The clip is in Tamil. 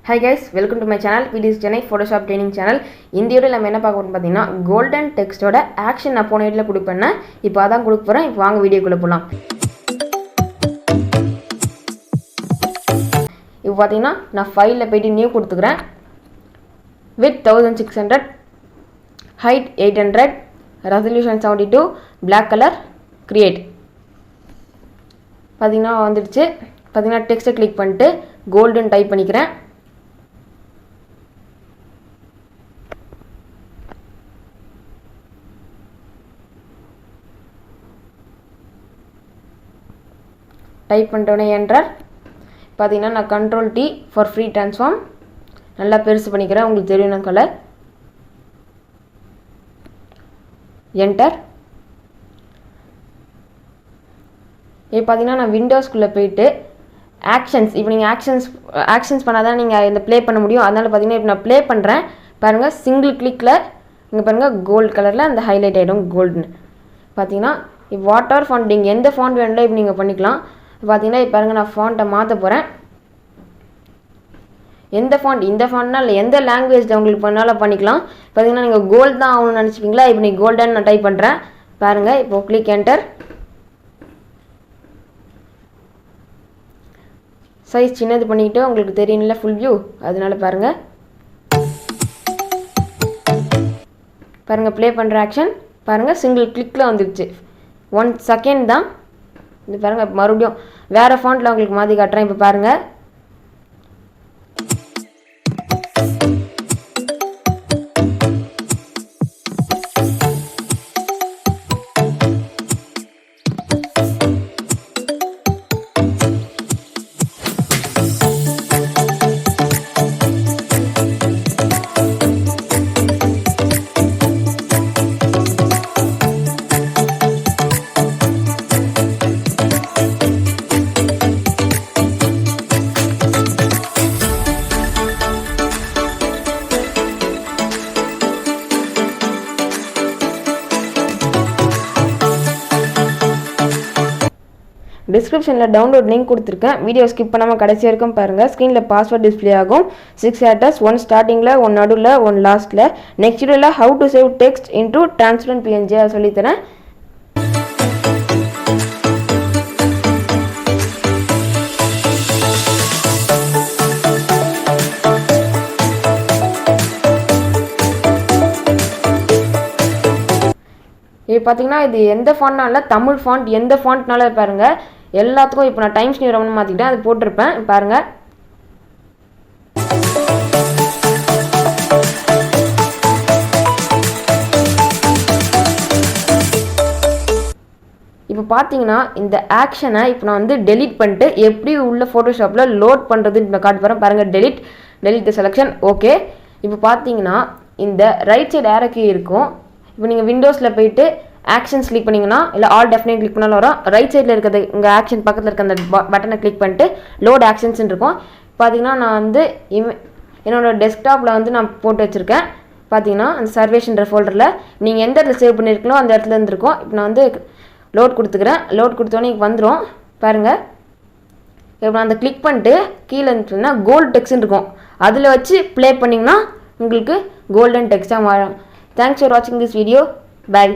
Hi guys, welcome to my channel. It is Chennai Photoshop Training Channel. இந்த வீடியோல நம்ம என்ன பார்க்க போறோம் பாத்தீங்கன்னா கோல்டன் டெக்ஸ்டோட ஆக்ஷன் அப்போனேட்ல கொடுப்பேன்னா இப்போ அதான் கொடுக்க போறேன். இப்போ வாங்க வீடியோக்குள்ள போலாம். இப்போ பாத்தீங்கன்னா நான் ஃபைல்ல போய்ட்டு new கொடுத்துக்கறேன். width 1600, height 800, resolution 72, black color, create. பாத்தீங்கன்னா வந்துடுச்சு. பாத்தீங்கன்னா டெக்ஸ்ட் கிளிக் பண்ணிட்டு கோல்டன் டைப் பண்ணிக்கிறேன். டைப் பண்ணிட்டோனே என்டர். பார்த்தீங்கன்னா நான் control T for free transform நல்லா பெருசு பண்ணிக்கிறேன், உங்களுக்கு தெரியும் நான் கலர். என்டர். இப்போ பார்த்தீங்கன்னா நான் விண்டோஸ்குள்ளே போயிட்டு ஆக்ஷன்ஸ், இப்போ நீங்கள் ஆக்ஷன்ஸ் பண்ணால் தான் நீங்கள் இந்த ப்ளே பண்ண முடியும். அதனால் பார்த்தீங்கன்னா இப்போ நான் ப்ளே பண்ணுறேன் பாருங்கள். சிங்கிள் கிளிக்கில் இங்கே பாருங்கள் கோல்டு கலரில் அந்த ஹைலைட் ஆகிடும் கோல்டுன்னு. பார்த்தீங்கன்னா இப்போ வாட்டர் ஃபாண்ட் நீங்கள் எந்த ஃபாண்ட் வேணும்ல இப்போ நீங்கள் பண்ணிக்கலாம். பார்த்தீங்கன்னா இப்போ பாருங்கள் நான் ஃபாண்ட்டை மாற்ற போகிறேன். எந்த ஃபாண்ட், இந்த ஃபாண்ட்னா இல்லை எந்த லாங்குவேஜில் உங்களுக்கு பண்ணாலும் பண்ணிக்கலாம். பார்த்தீங்கன்னா நீங்கள் கோல்டு தான் ஆகணும்னு நினச்சிப்பீங்களா, இப்போ நீங்கள் கோல்டன் நான் டைப் பண்ணுறேன் பாருங்கள். இப்போது கிளிக் என்டர். சைஸ் சின்னது பண்ணிக்கிட்டு உங்களுக்கு தெரியல ஃபுல் வியூ, அதனால பாருங்கள். பாருங்கள் ப்ளே பண்ணுற ஆக்ஷன் பாருங்கள் சிங்கிள் கிளிக்கில் வந்துடுச்சு. 1 செகண்ட் தான் இது பாருங்கள். மறுபடியும் வேறு ஃபாண்ட்டில் உங்களுக்கு மாற்றி காட்டுறேன். இப்போ பாருங்கள். டிஸ்கிரிப்ஷனில் டவுன்லோட் லிங்க் கொடுத்துருக்கேன். வீடியோ ஸ்கிப் பண்ணாமல் கடைசி வரைக்கும் பாருங்கள். ஸ்க்ரீனில் பாஸ்வேர்ட் டிஸ்பிளே ஆகும். 6 characters, 1 ஸ்டார்டிங்கில், 1 நடுவில், 1 லாஸ்ட்டில். நெக்ஸ்ட் வீடியோவில் how to save text into transparent PNG அதை சொல்லித்தரேன். இப்போ பார்த்தீங்கன்னா இது எந்த ஃபாண்ட்னால தமிழ் ஃபாண்ட், எந்த ஃபாண்ட்னால பாருங்கள் எல்லாத்துக்கும். இப்போ நான் டைம்ஸ் நியூ ரோமன் மாற்றிக்கிட்டேன், அது போட்டிருப்பேன் பாருங்கள். இப்போ பார்த்தீங்கன்னா இந்த ஆக்ஷனை இப்போ நான் வந்து டெலிட் பண்ணிட்டு எப்படி உள்ள ஃபோட்டோஷாப்பில் லோட் பண்ணுறதுன்னு நான் காட்டு போகிறேன் பாருங்கள். Delete the selection. ஓகே. இப்போ பார்த்தீங்கன்னா இந்த ரைட் சைடு ஏரோ கீ இருக்கும். இப்போ நீங்கள் விண்டோஸில் போயிட்டு ஆக்ஷன்ஸ் கிளிக் பண்ணிங்கன்னா இல்லை ஆல் டெஃபினேட் கிளிக் பண்ணாலும் வரும். ரைட் சைடில் இருக்கிறது உங்கள் ஆக்ஷன் பக்கத்தில் இருக்க அந்த பட்டனை கிளிக் பண்ணிட்டு லோட் ஆக்ஷன்ஸ்ன்னு இருக்கும். பார்த்தீங்கன்னா நான் வந்து என்னோடய டெஸ்க்டாப்பில் வந்து நான் போட்டு வச்சுருக்கேன். பார்த்தீங்கன்னா அந்த சர்வேஷன்ற ஃபோல்டரில் நீங்கள் எந்த இடத்துல சேவ் பண்ணியிருக்கீங்களோ அந்த இடத்துல இருந்துருக்கும். இப்போ நான் வந்து லோட் கொடுத்துக்கிறேன். லோட் கொடுத்தோன்னே வந்துடும் பாருங்கள். இப்போ நான் அந்த கிளிக் பண்ணிட்டு கீழே இருந்துச்சுன்னா கோல்டு டெக்ஸ்ட்னு இருக்கும், அதில் வச்சு ப்ளே பண்ணிங்கன்னா உங்களுக்கு கோல்டன் டெக்ஸ்ட்டாக மாறும். Thanks for watching this video. Bye.